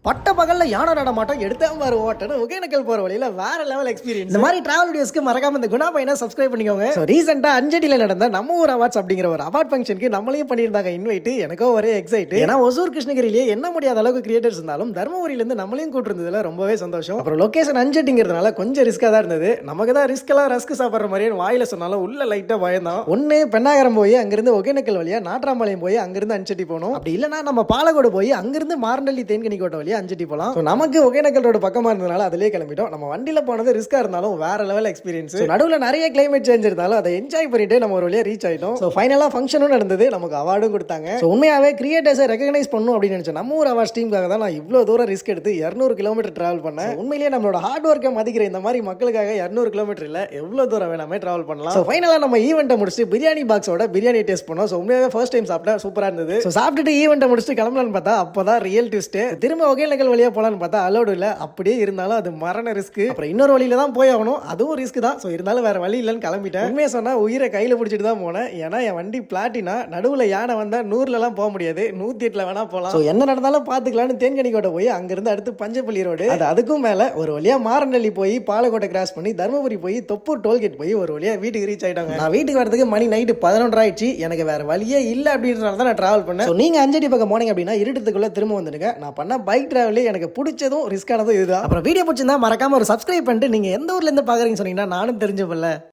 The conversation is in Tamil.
பட்ட பகல்ல யானை நடமாட்டம் எடுத்தாம பாரு ஓட்டன்னு ஒகேனக்கல் போற வழியில வேற லெவல் எக்ஸ்பீரியன்ஸ். இந்த மாதிரி டிராவல் வீடியோஸ்க்கு மறக்காம இந்த குணா பையனை சப்ஸ்கிரைப் பண்ணிக்கோங்க. ரீசெண்டா அஞ்சடியில நடந்த நம்ம ஊர் அவார்ட்ஸ் அப்படிங்கிற ஒரு அவார்ட் ஃபங்க்ஷனுக்கு நம்மளையும் பண்ணியிருந்தாங்க இன்வைட். எனக்கோ ஒரே எக்ஸைட். ஏன்னா ஒசூர் கிருஷ்ணகிரிலேயே என்ன முடியாத அளவுக்கு கிரியேட்டர்ஸ் இருந்தாலும் தர்மபுரியில இருந்து நம்மளையும் கூட்டிருந்ததுல ரொம்பவே சந்தோஷம். அப்புறம் லொகேஷன் அஞ்சடிங்கிறதுனால கொஞ்சம் ரிஸ்கா தான் இருந்தது. நமக்கு தான் ரிஸ்க் எல்லாம் ரஸ்க் சாப்பிடுற மாதிரியே வாயில சொன்னாலும் உள்ள லைட்டா பயந்தான். ஒன்னு பெண்ணாகரம் போய் அங்கிருந்து ஒகேனக்கல் வழியா நாட்ராம்பாளையம் போய் அங்கிருந்து அஞ்சட்டி போகணும். அப்படி இல்லைன்னா நம்ம பாலக்கோடு போய் அங்கிருந்து மாரண்டள்ளி தேன்கனி கோட்டை வழியா அஞ்சட்டி போகலாம். நமக்கு ஒகேனக்கல் ரோடு பக்கமா இருந்தனால அதிலே கிளம்பிட்டோம். நம்ம வண்டியில போனது ரிஸ்கா இருந்தாலும் வேற லெவல் எக்ஸ்பீரியன்ஸ். நடுவில் நிறைய கிளைமேட் சேஞ்ச் இருந்தாலும் அதை என்ஜாய் பண்ணிட்டு நம்ம ஒரு வழியா ரீச் ஆயிட்டோம். ஸோ ஃபைனலா ஃபங்க்ஷனும் நடந்தது, நமக்கு அவார்டும் கொடுத்தாங்க. ஸோ உண்மையாவே கிரியேட்டர்ஸை ரெகனைஸ் பண்ணும் அப்படின்னு நினைச்சேன். நம்ம ஊர் அவார்ட் டீமுக்காக தான் நான் இவ்வளவு தூரம் ரிஸ்க் எடுத்து 200 கிலோமீட்டர் டிராவல் பண்ணேன். உண்மையிலேயே நம்மளோட ஹார்ட் ஒர்க்கை மதிக்கிற இந்த மாதிரி மக்களுக்காக 200 கிலோமீட்டர் இல்ல எவ்வளவு தூரம் வேணாமே டிராவல் பண்ணலாம். ஸோ ஃபைனலா நம்ம ஈவெண்ட்டை முடிச்சுட்டு பிரியாணி பாக்ஸோட பிரியாணி டேஸ்ட் பண்ணோம். ஸோ உண்மையாவே ஃபர்ஸ்ட் டைம் சாப்பிட்டா சூப்பரா இருந்தது. ஸோ சாப்பிட்டுட்டு ஈவெண்ட்டை முடிச்சுட்டு கிளம்பலான்னு பார்த்தா அப்பதான் ரியல் ட்விஸ்ட். திரும்ப ஒகேனக்கல் வழியா போலான்னு பார்த்தா அலோடு இல்ல. அப்படியே இருந்தாலும் அது மரண ரிஸ்க். அப்புறம் இன்னொரு வழியில தான் போய் ஆகணும், அதுவும் ரிஸ்க் தான். ஸோ இருந்தாலும் வேற வழி இல்லைன்னு கிளம்பிட்டேன். உண்மையை சொன்னா உயிரை கையில பிடிச்சிட்டு தான் போனேன். ஏன்னா என் வண்டி பிளாட்டினா நடுவில் யானை வந்தா 100ல எல்லாம் போக முடியாது, 108ல வேணா போகலாம். ஸோ என்ன நடந்தாலும் பாத்துக்கலாம்னு தேன்கனி கோட்டை போய் அங்கிருந்து அடுத்து பஞ்சப்பள்ளி ரோடு, அதுக்கும் மேல ஒரு வழியா மாரண்டள்ளி போய் பாலக்கோட்டை கிராஸ் பண்ணி தர்மபுரி போய் தொப்பூர் டோல்கேட் போய் ஒரு வழியா வீட்டுக்கு ரீச் ஆயிட்டாங்க. நான் வீட்டுக்கு வரதுக்கு மணி நைட்டு 11 ஆயிடுச்சு. எனக்கு வேற வழியே இல்லை அப்படின்றனால தான் நான் டிராவல் பண்ணேன். நீங்க அஞ்சடி பக்கம் போனீங்க அப்படின்னா இருட்டுக்குள்ள திரும்ப வந்துடுங்க. நான் பண்ண பைக் டிராவலே எனக்கு பிடிச்சதும் ரிஸ்கானதும் இதுதான். அப்புறம் வீடியோ பிடிச்சிருந்தா மறக்காம ஒரு சப்ஸ்கிரைப் பண்ணிட்டு நீங்க எந்த ஊர்ல இருந்து பாக்குறீங்கன்னு சொன்னீங்கன்னா நானும் தெரிஞ்சுப்பல.